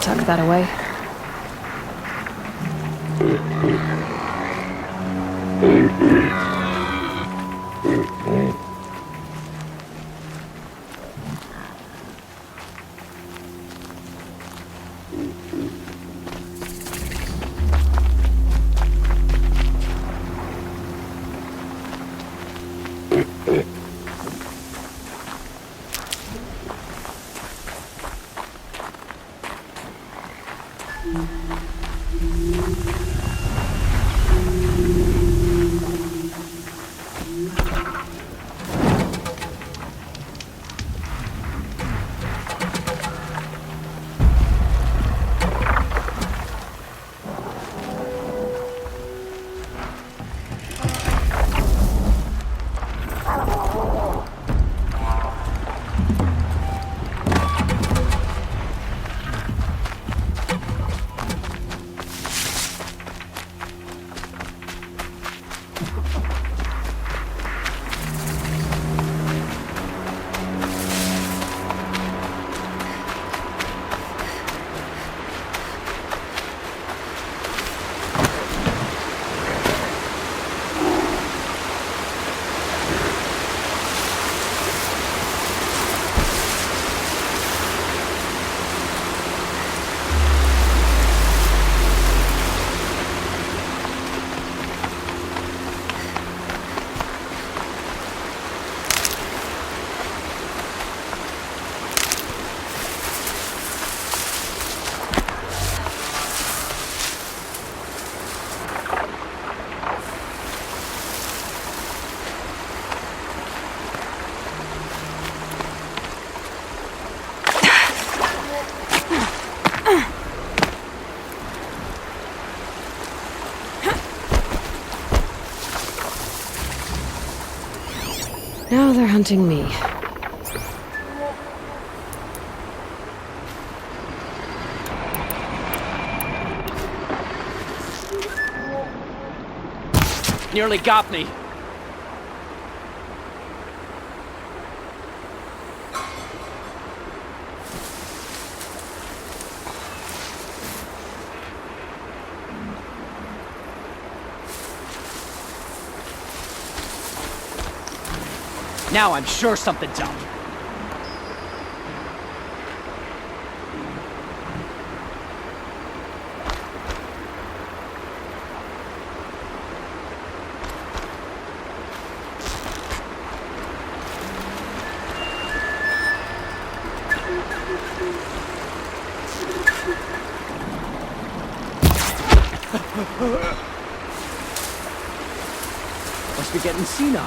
tuck that away. Now they're hunting me. Nearly got me. Now I'm sure something's up. Must be getting senile.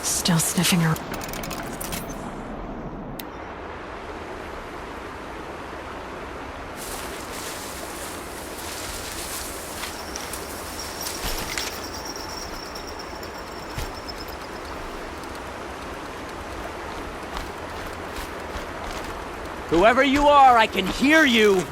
Still sniffing around. Whoever you are, I can hear you!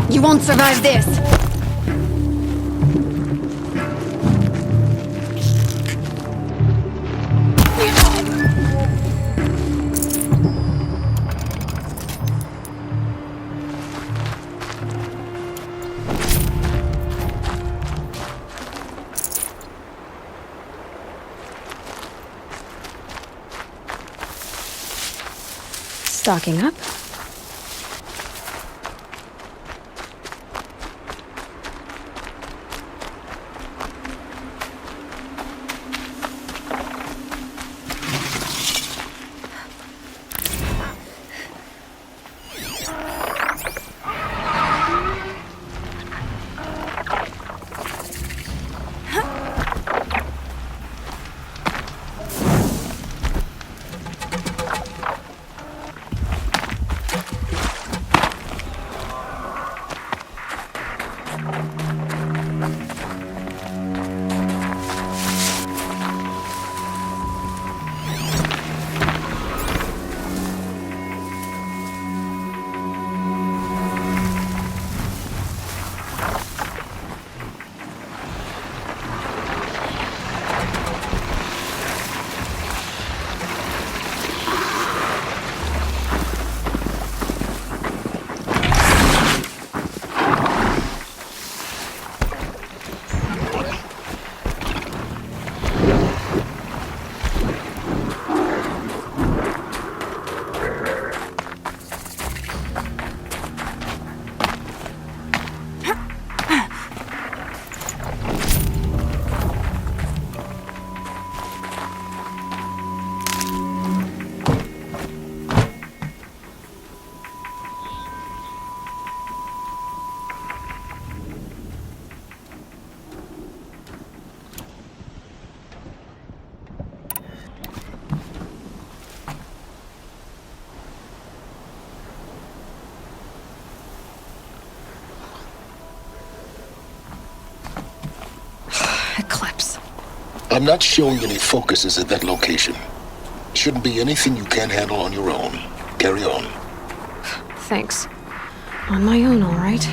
You won't survive this! Stocking up. eclipse. I'm not showing any focuses at that location. Shouldn't be anything you can't handle on your own. Carry on. Thanks. On my own, all right.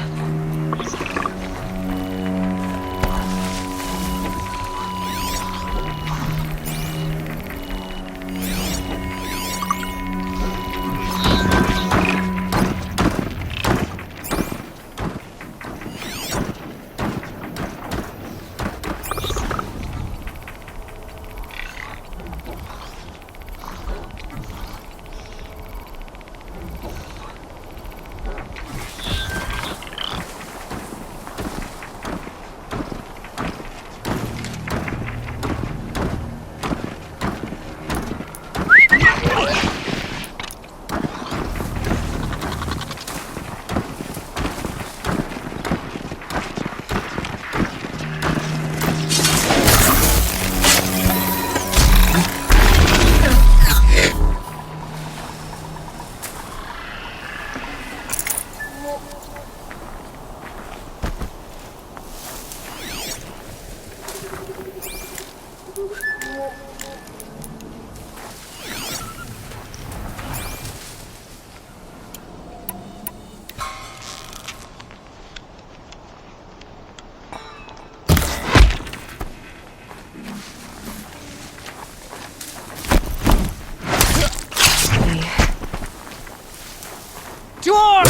Door!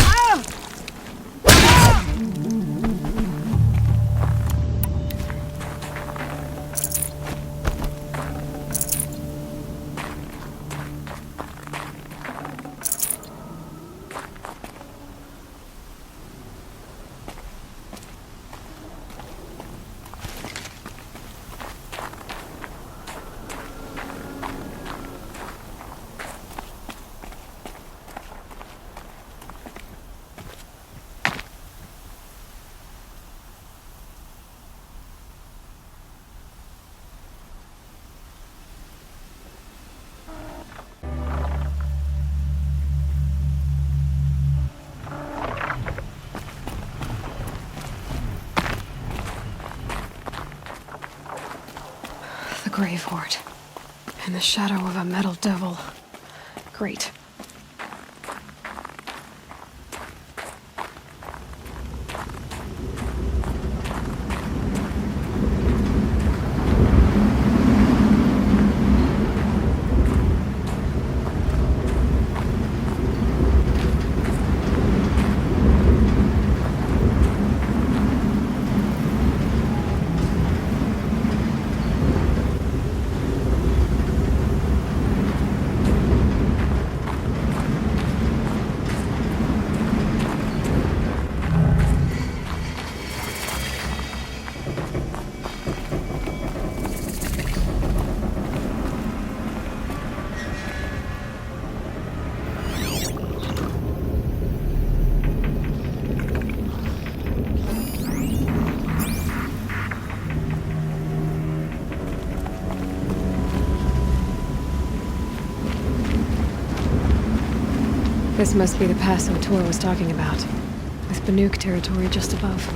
The grave hoard. In the shadow of a metal devil. Great. This must be the pass O'Toole was talking about, with Banuk territory just above.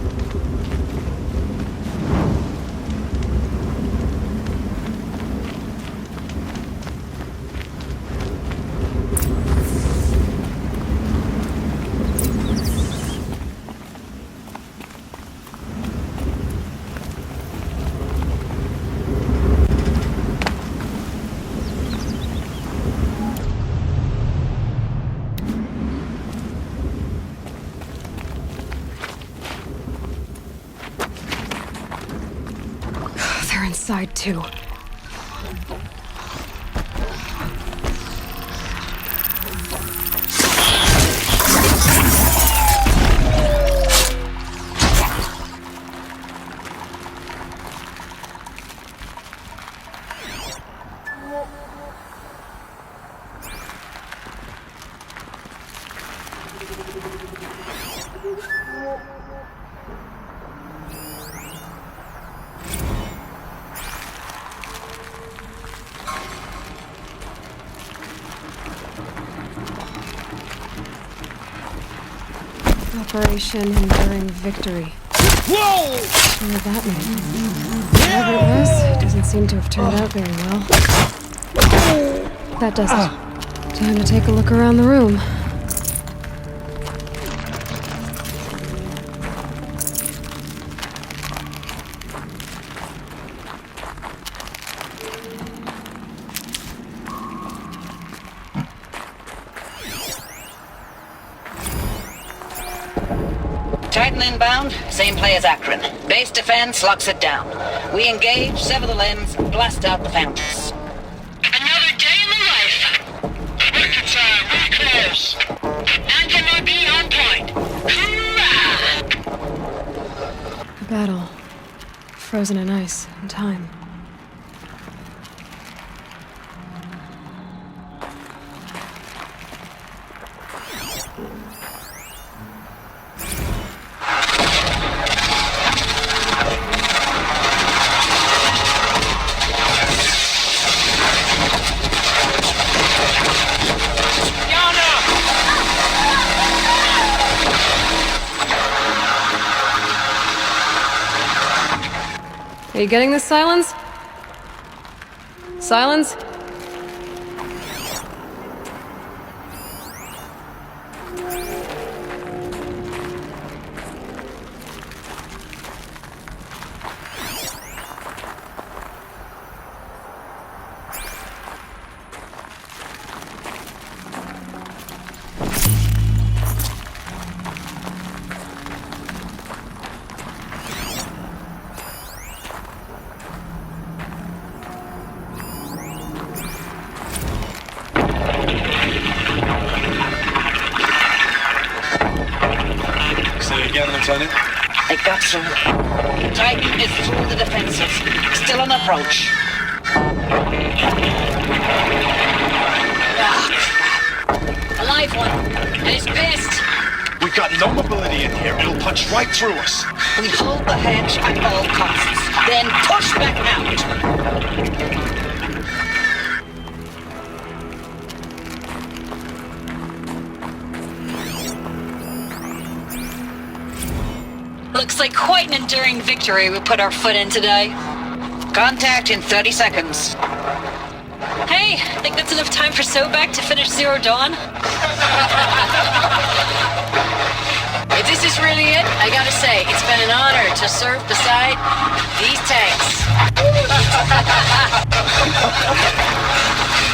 They're inside too. Operation Enduring Victory. Whoa! What did that mean? Whatever it was, doesn't seem to have turned out very well. That does it. Time to take a look around the room. Titan inbound, same play as Akron. Base defense locks it down. We engage, sever the limbs, blast out the founders. Another day in the life. Record time, we close. Anthem be on point. Hoorah! A battle. Frozen in ice and time. Are you getting this, Silence? Silence? Again, Lieutenant. They got through. Titan is through the defensive. Still on approach. Ah, crap. A live one. And he's pissed. We've got no mobility in here. It'll punch right through us. We hold the hedge at all costs. Then push back out. Looks like quite an enduring victory we put our foot in today. Contact in 30 seconds. Hey, I think that's enough time for Sobek to finish Zero Dawn. If this is really it, I gotta say, it's been an honor to serve beside these tanks.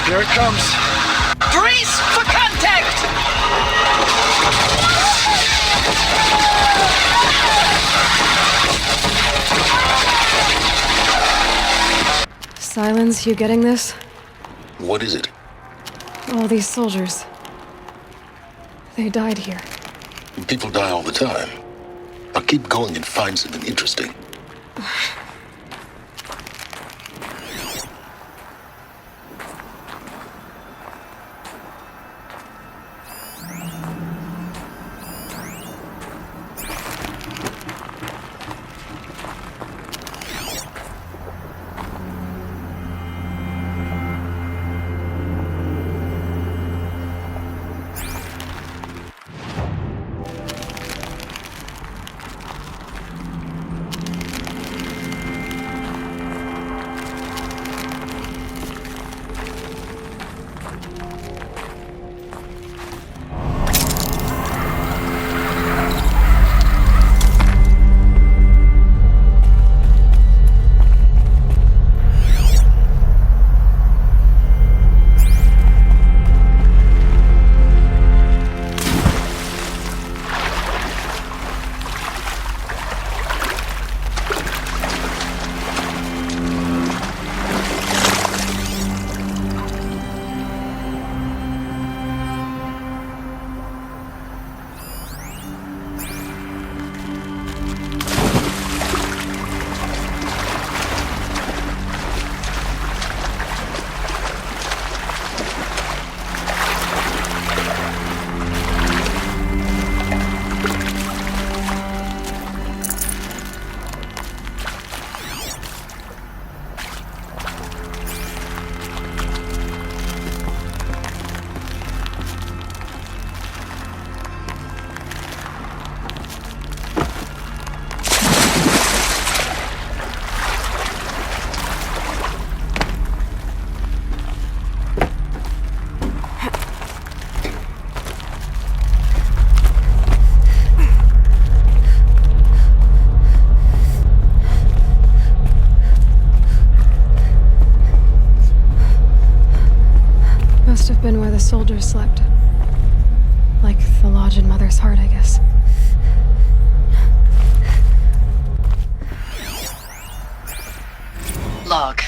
Here it comes. Brace for contact! Silence, you getting this? What is it? All these soldiers. They died here. People die all the time. Now keep going and find something interesting. have been where the soldiers slept. Like the lodge in Mother's Heart, I guess. Log.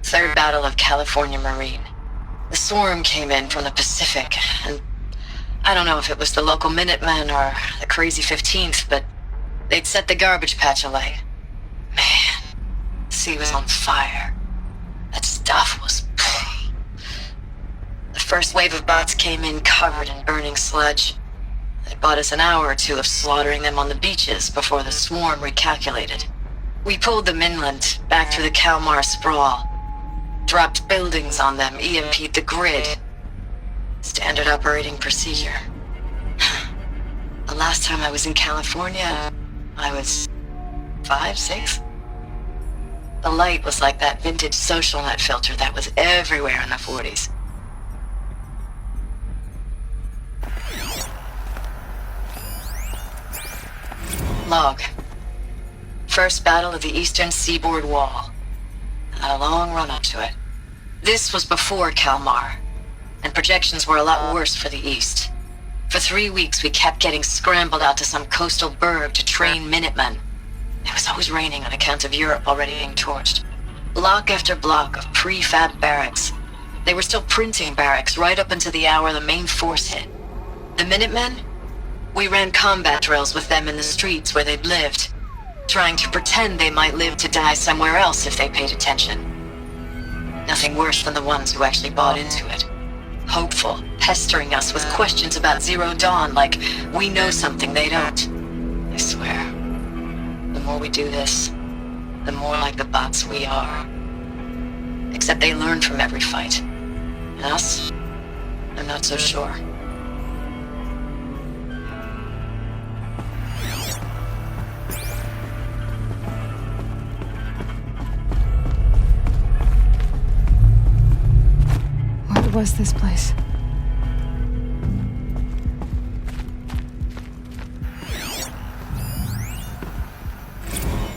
Third Battle of California Marine. The swarm came in from the Pacific, and I don't know if it was the local Minutemen or the crazy 15th, but they'd set the garbage patch alight. Man, the sea was on fire. That stuff was... The first wave of bots came in covered in burning sludge. It bought us an hour or two of slaughtering them on the beaches before the swarm recalculated. We pulled them inland, back through the Kalmar sprawl. Dropped buildings on them, EMP'd the grid. Standard operating procedure. The last time I was in California, I was 5, 6? The light was like that vintage social net filter that was everywhere in the 40s. Log. First battle of the eastern seaboard wall. Had a long run up to it. This was before Kalmar, and projections were a lot worse for the east. For 3 weeks we kept getting scrambled out to some coastal burg to train Minutemen. It was always raining on account of Europe already being torched. Block after block of prefab barracks. They were still printing barracks right up until the hour the main force hit. The Minutemen? We ran combat drills with them in the streets where they'd lived, trying to pretend they might live to die somewhere else if they paid attention. Nothing worse than the ones who actually bought into it. Hopeful, pestering us with questions about Zero Dawn like we know something they don't. I swear, the more we do this, the more like the bots we are. Except they learn from every fight. And us? I'm not so sure. What was this place?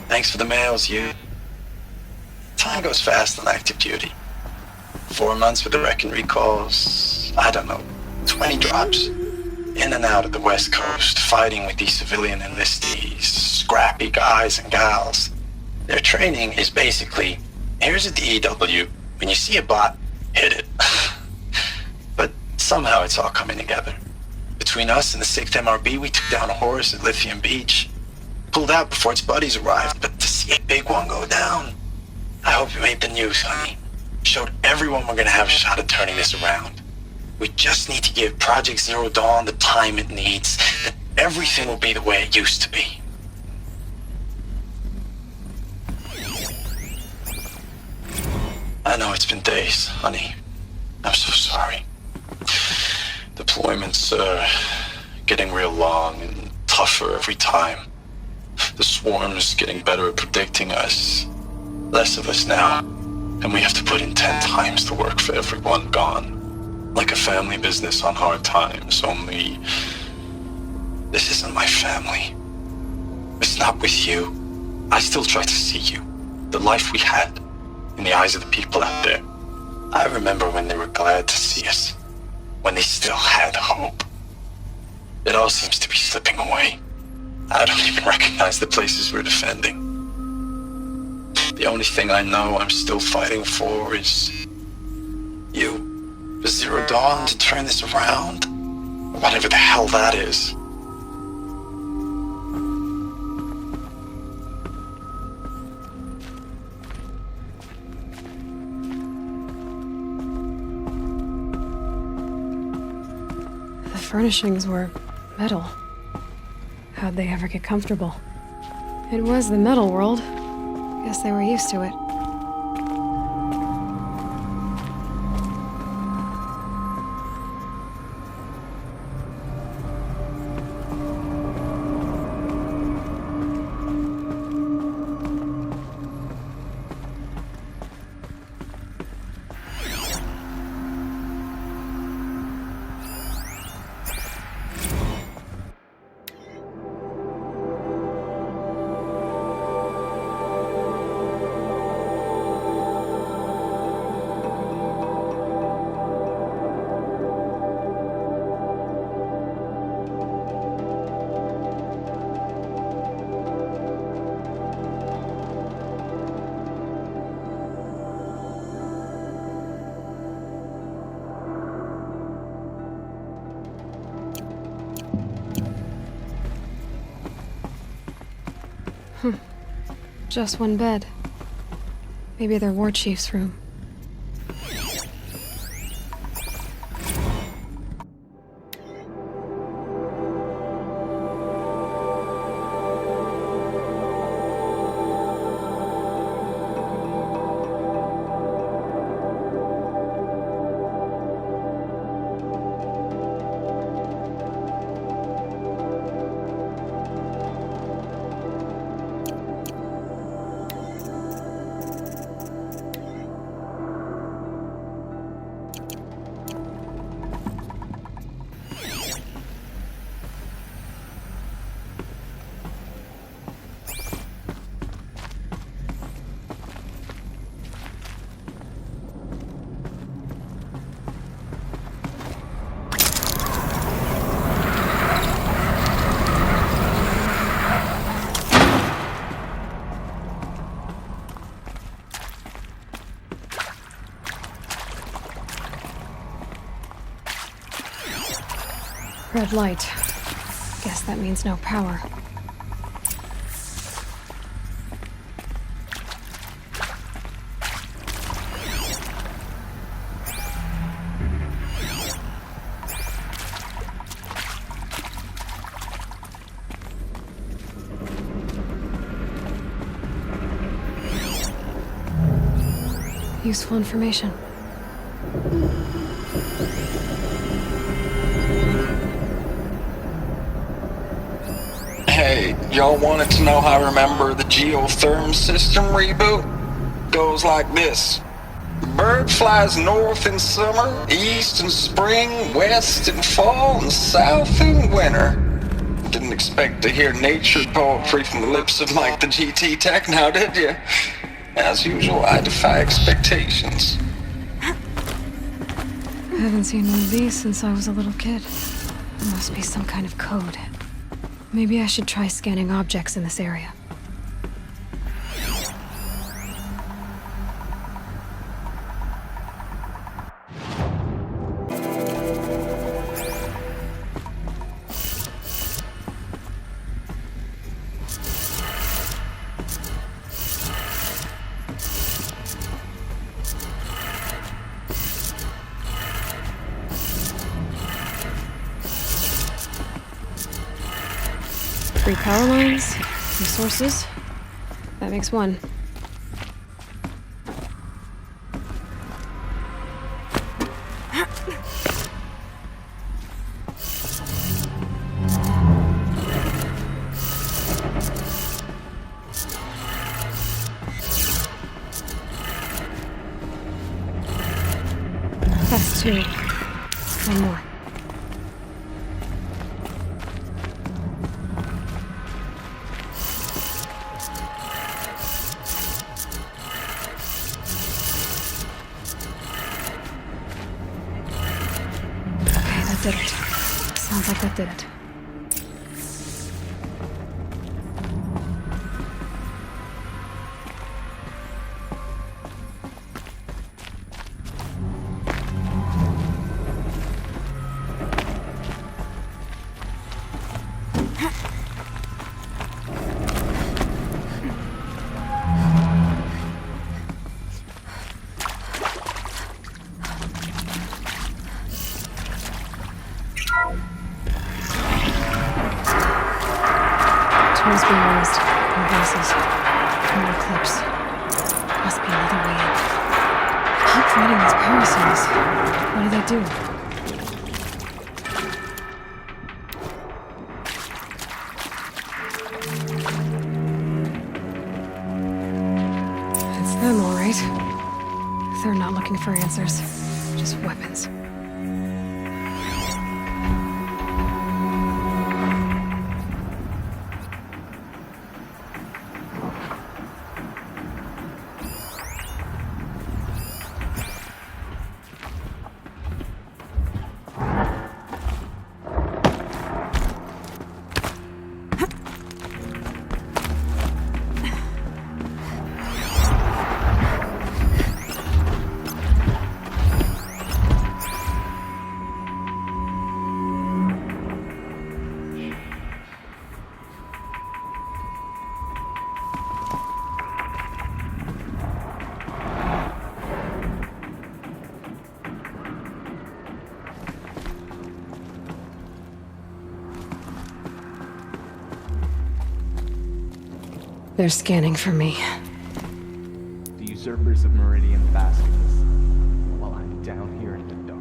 Thanks for the mails, you. Time goes fast on active duty. 4 months with the wreck and recalls, I don't know, 20 drops. In and out of the West Coast, fighting with these civilian enlistees, scrappy guys and gals. Their training is basically, here's a DEW, when you see a bot, hit it. But somehow it's all coming together. Between us and the 6th MRB, we took down a horse at Lithium Beach. Pulled out before its buddies arrived, but to see a big one go down, I hope it made the news, honey. Showed everyone we're gonna have a shot at turning this around. We just need to give Project Zero Dawn the time it needs, and everything will be the way it used to be. I know it's been days, honey. I'm so sorry. Deployments are getting real long and tougher every time. The swarm's getting better at predicting us. Less of us now, and we have to put in 10 times the work for everyone gone. Like a family business on hard times, only this isn't my family. It's not with you. I still try to see you, the life we had, in the eyes of the people out there. I remember when they were glad to see us, when they still had hope. It all seems to be slipping away. I don't even recognize the places we're defending. The only thing I know I'm still fighting for is you. For Zero Dawn to turn this around, or whatever the hell that is. The furnishings were metal. How'd they ever get comfortable? It was the metal world. Guess they were used to it. Just one bed. Maybe their war chief's room. Red light. Guess that means no power. Useful information. Hey, y'all wanted to know how I remember the geotherm system reboot? Goes like this. The bird flies north in summer, east in spring, west in fall, and south in winter. Didn't expect to hear nature poetry from the lips of Mike the GT Tech now, did you? As usual, I defy expectations. I haven't seen one of these since I was a little kid. There must be some kind of code. Maybe I should try scanning objects in this area. Three power lines, resources. That makes one. That's two. One more. Did it. Sounds like that did it. Tools being raised. More vases. More clips. Must be another way in. I keep fighting these parasols. What do they do? It's them, all right. They're not looking for answers. Just weapons. They're scanning for me. The usurpers of Meridian bask in the sun, while I'm down here in the dark.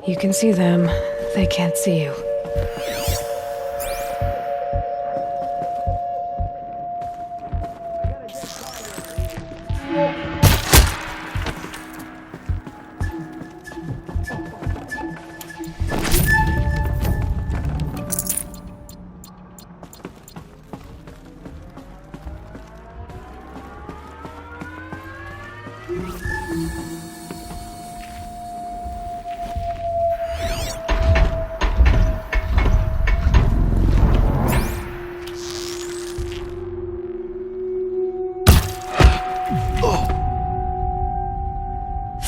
You can see them. They can't see you.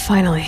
Finally.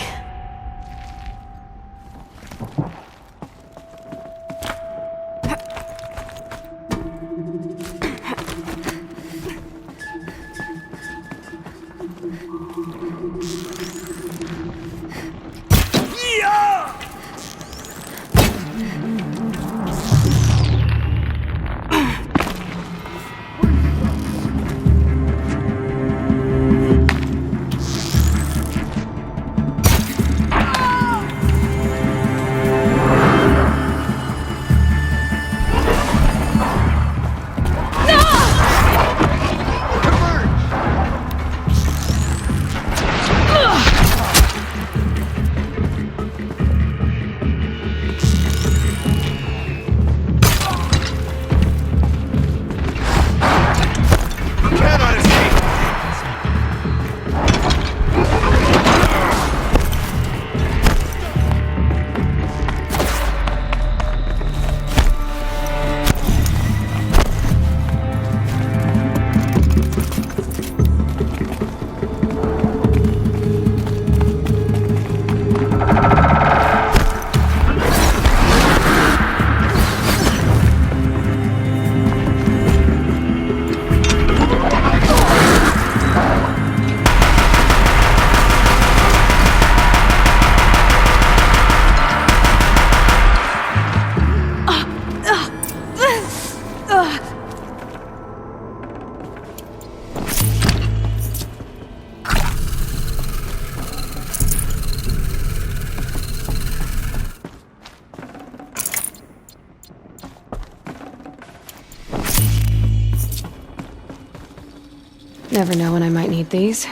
Never know when I might need these.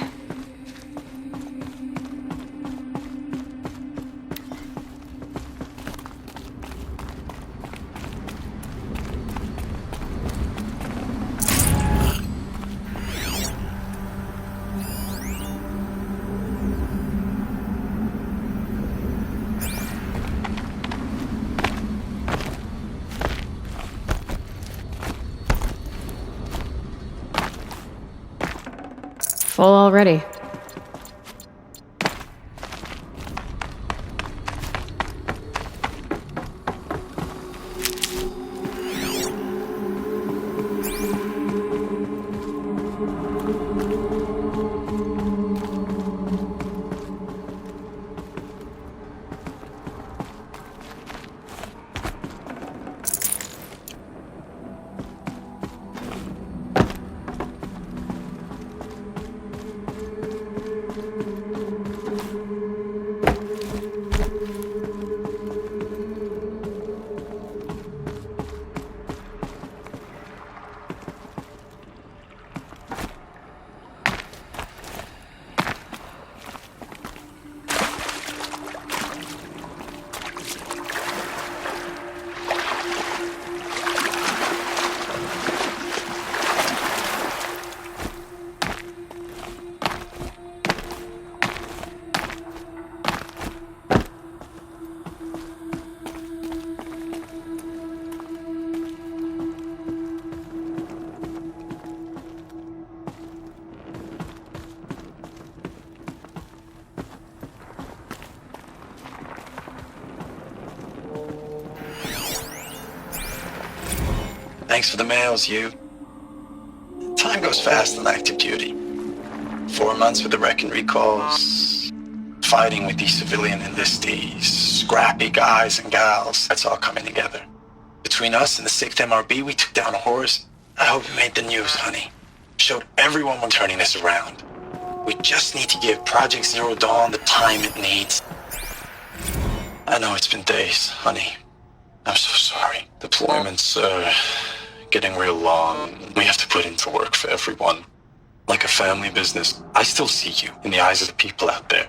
Full already. Thanks for the mails, you. Time goes fast on active duty. 4 months with the wreck and recalls, fighting with these civilian enlistees, scrappy guys and gals. That's all coming together. Between us and the 6th MRB, we took down Horrors. I hope it made the news, honey. Showed everyone we're turning this around. We just need to give Project Zero Dawn the time it needs. I know it's been days, honey. I'm so sorry. Deployments are getting real long. We have to put into work for everyone. Like a family business. I still see you in the eyes of the people out there.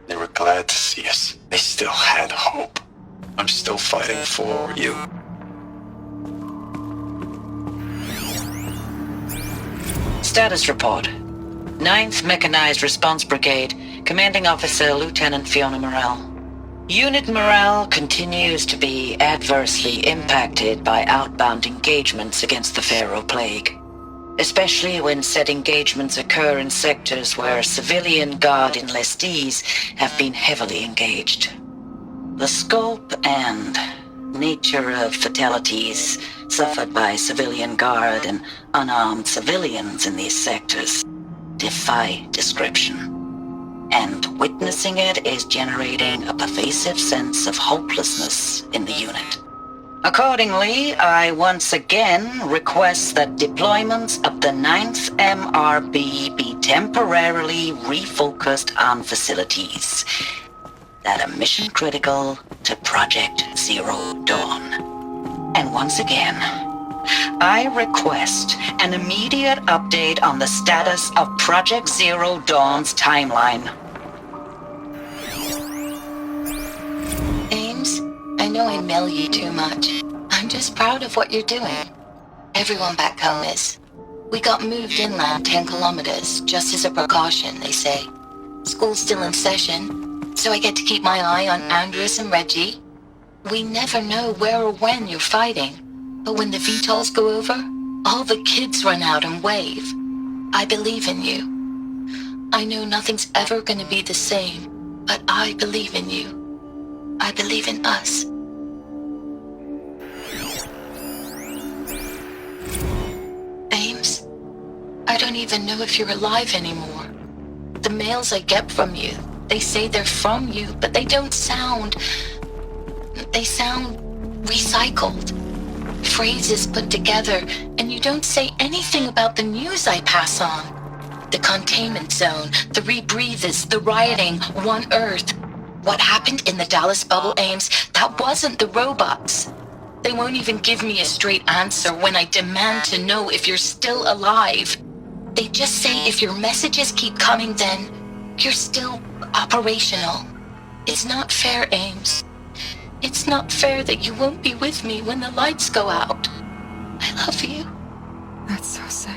They were glad to see us. They still had hope. I'm still fighting for you. Status report. 9th Mechanized Response Brigade, Commanding Officer Lieutenant Fiona Morrell. Unit morale continues to be adversely impacted by outbound engagements against the Pharaoh Plague, especially when said engagements occur in sectors where civilian guard enlistees have been heavily engaged. The scope and nature of fatalities suffered by civilian guard and unarmed civilians in these sectors defy description. And witnessing it is generating a pervasive sense of hopelessness in the unit. Accordingly, I once again request that deployments of the 9th MRB be temporarily refocused on facilities that are mission critical to Project Zero Dawn. And once again, I request an immediate update on the status of Project Zero Dawn's timeline. Ames, I know I mail you too much. I'm just proud of what you're doing. Everyone back home is. We got moved inland 10 kilometers, just as a precaution, they say. School's still in session, so I get to keep my eye on Andrews and Reggie. We never know where or when you're fighting. But when the VTOLs go over, all the kids run out and wave. I believe in you. I know nothing's ever gonna be the same, but I believe in you. I believe in us. Ames, I don't even know if you're alive anymore. The mails I get from you, they say they're from you, but they don't sound... They sound recycled. Phrases put together, and you don't say anything about the news I pass on. The containment zone, the rebreathers, the rioting, One Earth. What happened in the Dallas bubble, Ames, that wasn't the robots. They won't even give me a straight answer when I demand to know if you're still alive. They just say if your messages keep coming, then you're still operational. It's not fair, Ames. It's not fair that you won't be with me when the lights go out. I love you. That's so sad.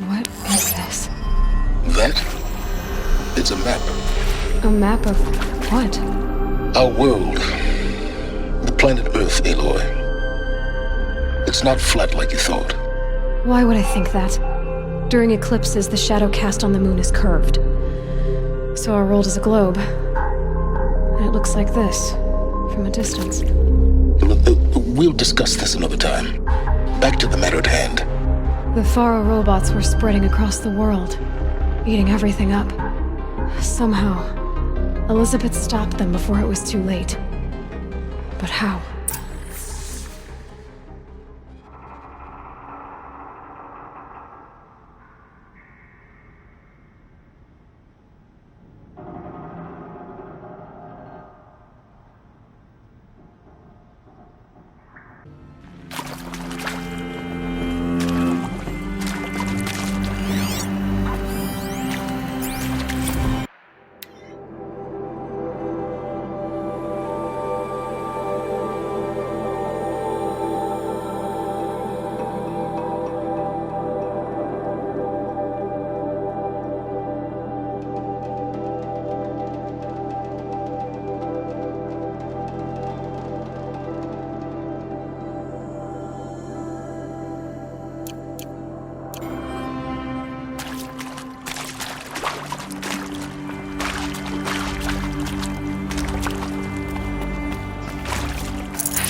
What is this? That? It's a map. A map of what? Our world. The planet Earth, Aloy. It's not flat like you thought. Why would I think that? During eclipses, the shadow cast on the moon is curved. So our world is a globe. And it looks like this, from a distance. We'll discuss this another time. Back to the matter at hand. The Faro robots were spreading across the world, eating everything up. Somehow, Elizabeth stopped them before it was too late. But how?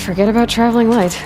Forget about traveling light.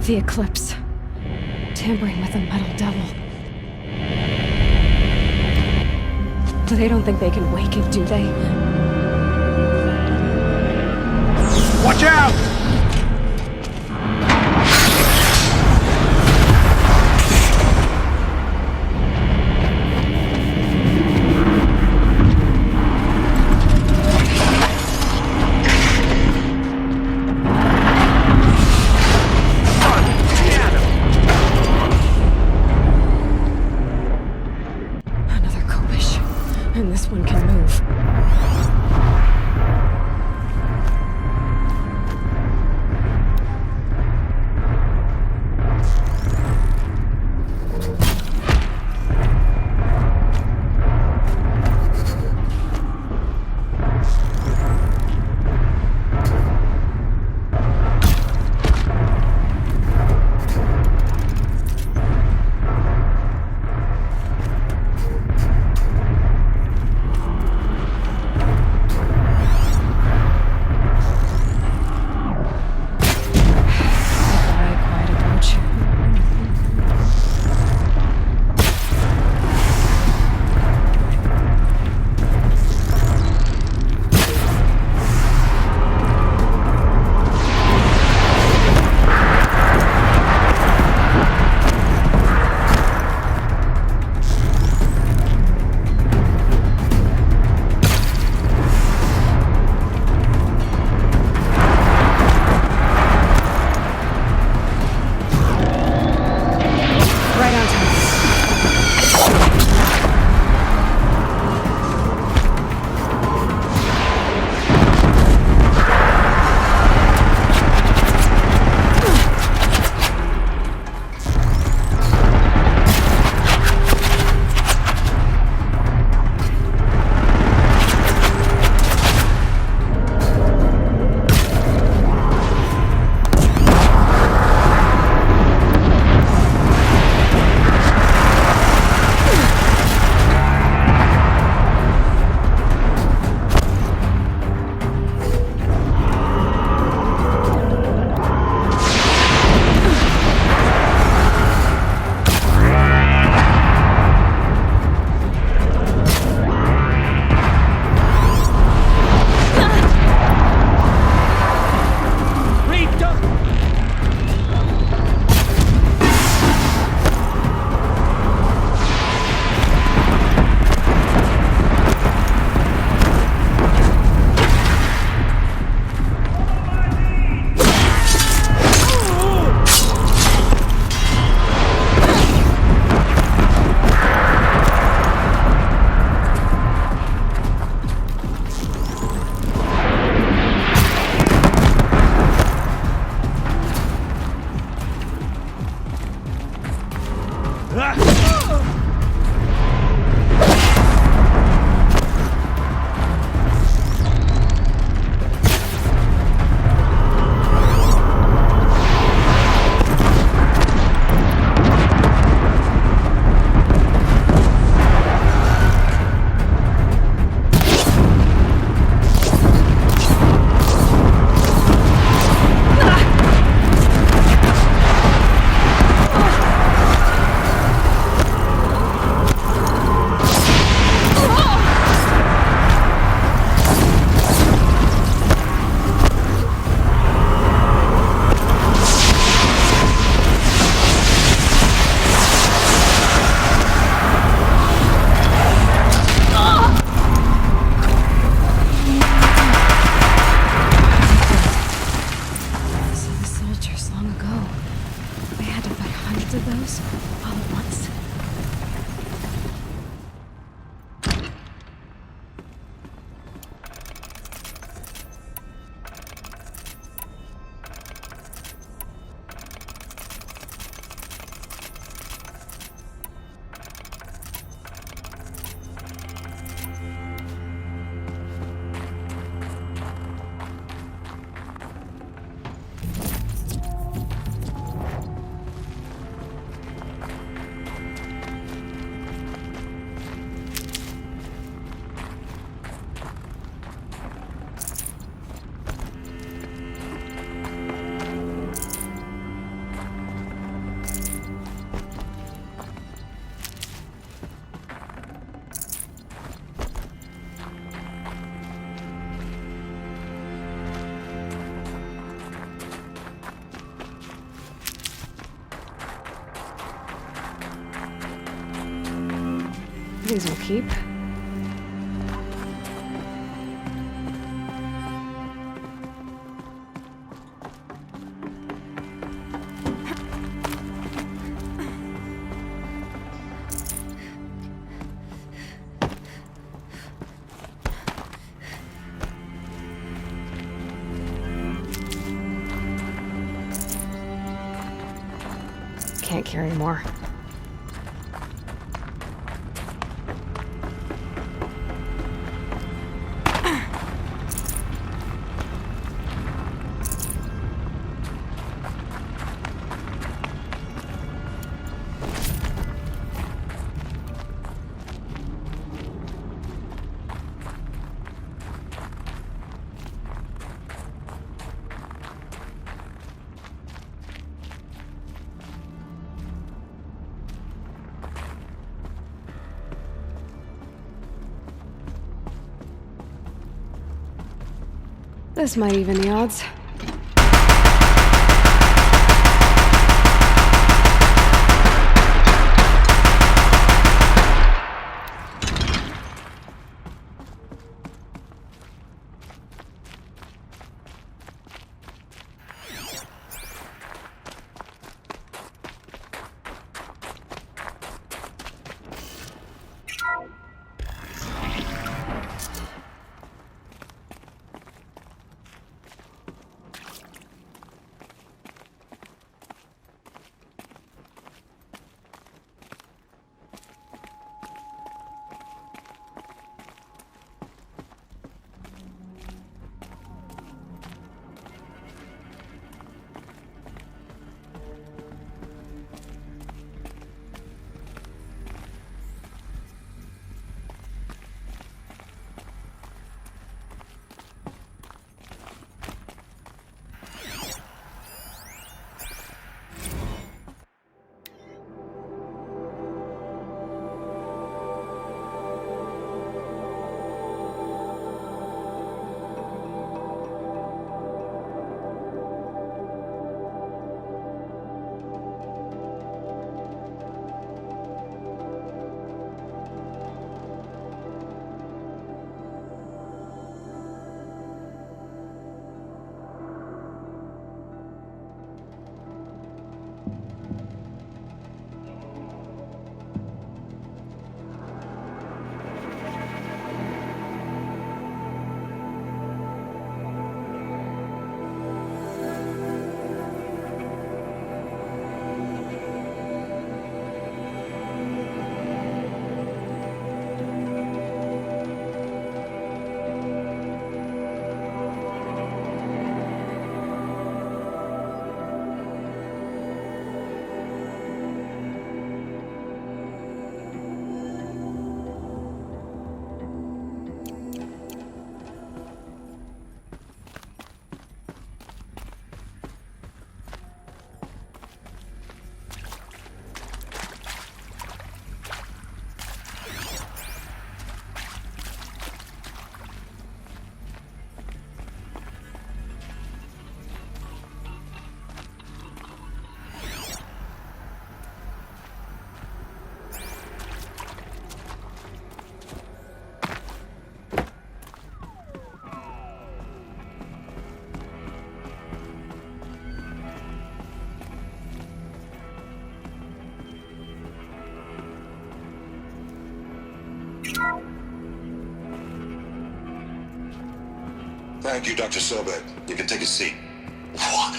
The Eclipse. Tampering with the Metal Devil. They don't think they can wake it, do they? Watch out! And this one can move. These will keep. Can't carry more. This might even the odds. Thank you, Dr. Sobek. You can take a seat. What?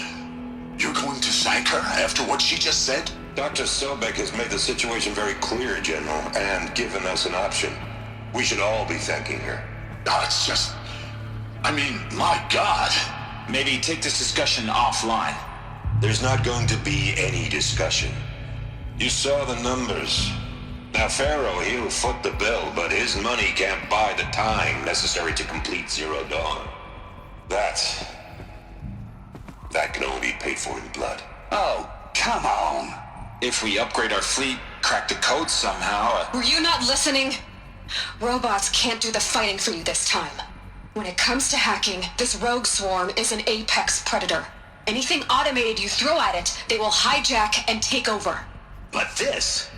You're going to thank her after what she just said? Dr. Sobek has made the situation very clear, General, and given us an option. We should all be thanking her. No, it's just... I mean, my God. Maybe take this discussion offline. There's not going to be any discussion. You saw the numbers. Now, Pharaoh, he'll foot the bill, but his money can't buy the time necessary to complete Zero Dawn. That can only be paid for in blood. Oh, come on. If we upgrade our fleet, crack the code somehow... Were you not listening? Robots can't do the fighting for you this time. When it comes to hacking, this rogue swarm is an apex predator. Anything automated you throw at it, they will hijack and take over. But this...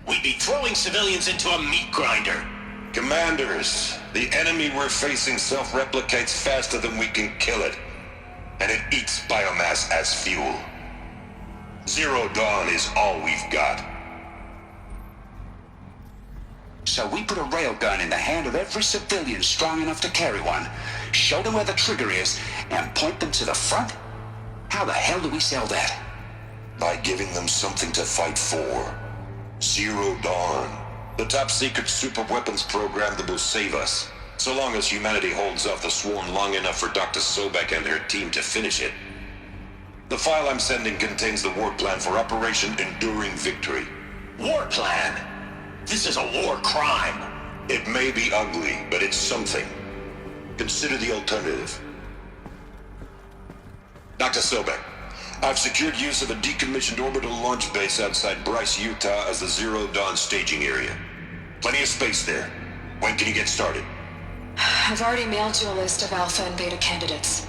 We'd be throwing civilians into a meat grinder. Commanders, the enemy we're facing self-replicates faster than we can kill it. And it eats biomass as fuel. Zero Dawn is all we've got. So we put a railgun in the hand of every civilian strong enough to carry one, show them where the trigger is, and point them to the front? How the hell do we sell that? By giving them something to fight for. Zero Dawn. The top-secret super-weapons program that will save us. So long as humanity holds off the swarm long enough for Dr. Sobek and her team to finish it. The file I'm sending contains the war plan for Operation Enduring Victory. War plan? This is a war crime. It may be ugly, but it's something. Consider the alternative. Dr. Sobek, I've secured use of a decommissioned orbital launch base outside Bryce, Utah as the Zero Dawn staging area. Plenty of space there. When can you get started? I've already mailed you a list of alpha and beta candidates.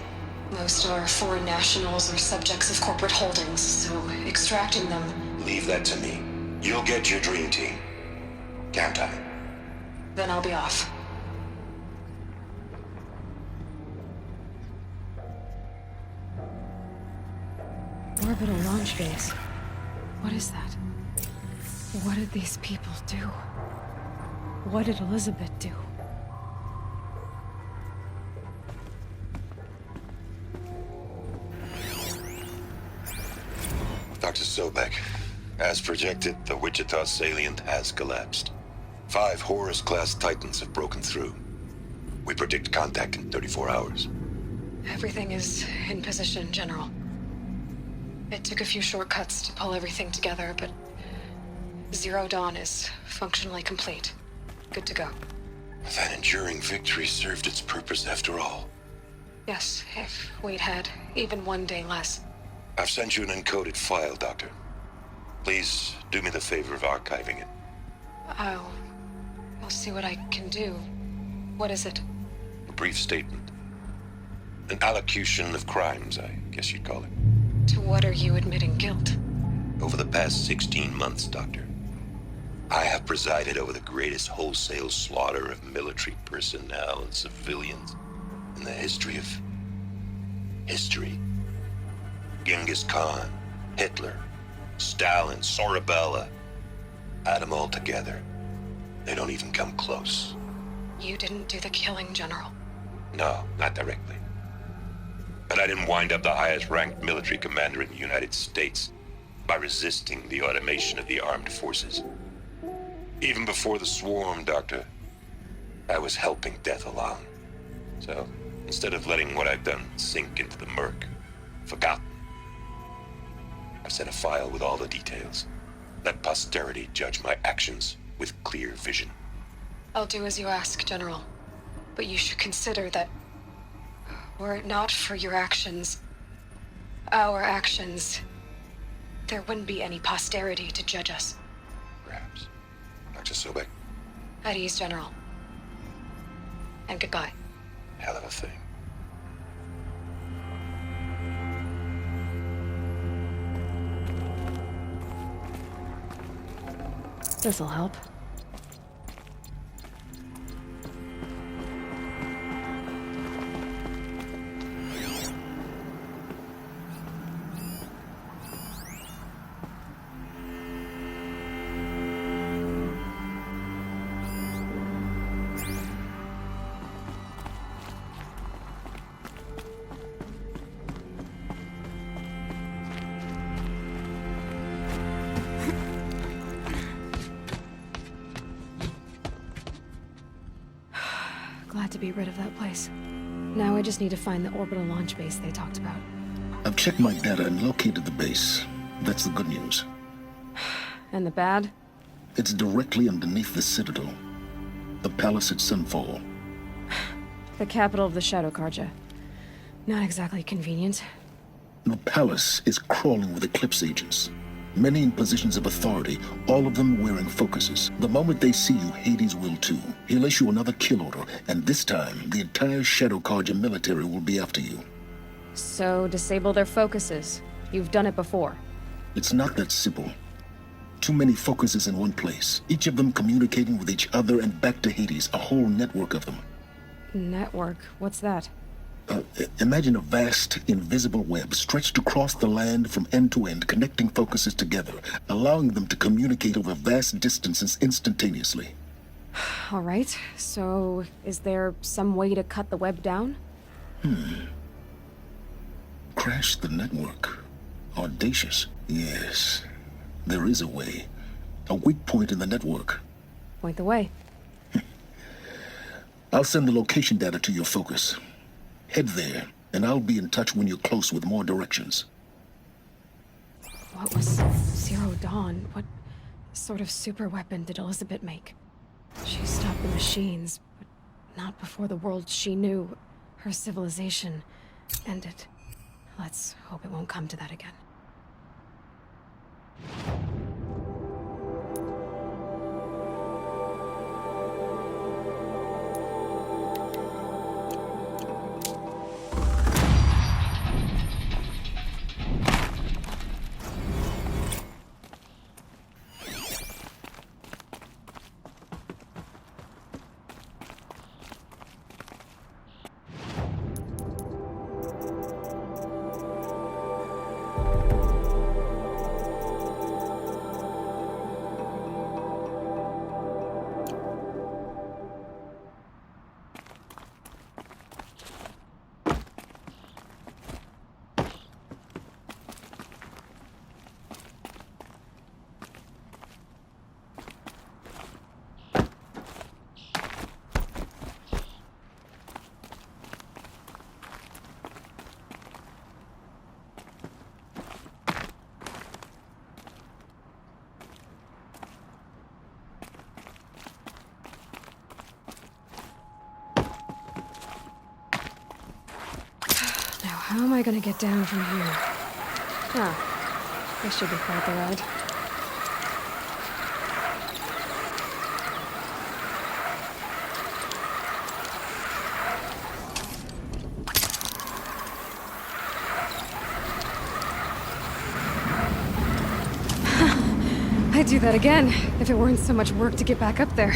Most are foreign nationals or subjects of corporate holdings, so extracting them... Leave that to me. You'll get your dream team. Count on it. Then I'll be off. Orbital launch base. What is that? What did these people do? What did Elizabeth do? Dr. Sobek, as projected, the Wichita salient has collapsed. 5 Horus-class Titans have broken through. We predict contact in 34 hours. Everything is in position, General. It took a few shortcuts to pull everything together, but Zero Dawn is functionally complete. Good to go. That enduring victory served its purpose after all. Yes, if we'd had even one day less. I've sent you an encoded file, Doctor. Please do me the favor of archiving it. I'll see what I can do. What is it? A brief statement. An allocution of crimes, I guess you'd call it. To what are you admitting guilt? Over the past 16 months, Doctor, I have presided over the greatest wholesale slaughter of military personnel and civilians in the history of... history. Genghis Khan, Hitler, Stalin, Sorabella. Add them all together. They don't even come close. You didn't do the killing, General. No, not directly. But I didn't wind up the highest-ranked military commander in the United States by resisting the automation of the armed forces. Even before the swarm, Doctor, I was helping death along. So, instead of letting what I've done sink into the murk, forgotten, I've sent a file with all the details. Let posterity judge my actions with clear vision. I'll do as you ask, General. But you should consider that were it not for your actions, our actions, there wouldn't be any posterity to judge us. Perhaps. Dr. Sobek. At ease, General. And goodbye. Hell of a thing. This'll help. Glad to be rid of that place. Now I just need to find the orbital launch base they talked about. I've checked my data and located the base. That's the good news. And the bad? It's directly underneath the Citadel. The palace at Sunfall. The capital of the Shadow Carja. Not exactly convenient. The palace is crawling with Eclipse agents. Many in positions of authority, all of them wearing focuses. The moment they see you, Hades will too. He'll issue another kill order, and this time, the entire Shadow Carja military will be after you. So, disable their focuses. You've done it before. It's not that simple. Too many focuses in one place, each of them communicating with each other and back to Hades, a whole network of them. Network? What's that? Imagine a vast, invisible web stretched across the land from end to end, connecting focuses together, allowing them to communicate over vast distances instantaneously. All right, so is there some way to cut the web down? Crash the network. Audacious. Yes, there is a way. A weak point in the network. Point the way. I'll send the location data to your focus. Head there, and I'll be in touch when you're close with more directions. What was Zero Dawn? What sort of super weapon did Elizabeth make? She stopped the machines, but not before the world she knew, her civilization, ended. Let's hope it won't come to that again. How am I gonna get down from here? This should be quite the ride. I'd do that again, if it weren't so much work to get back up there.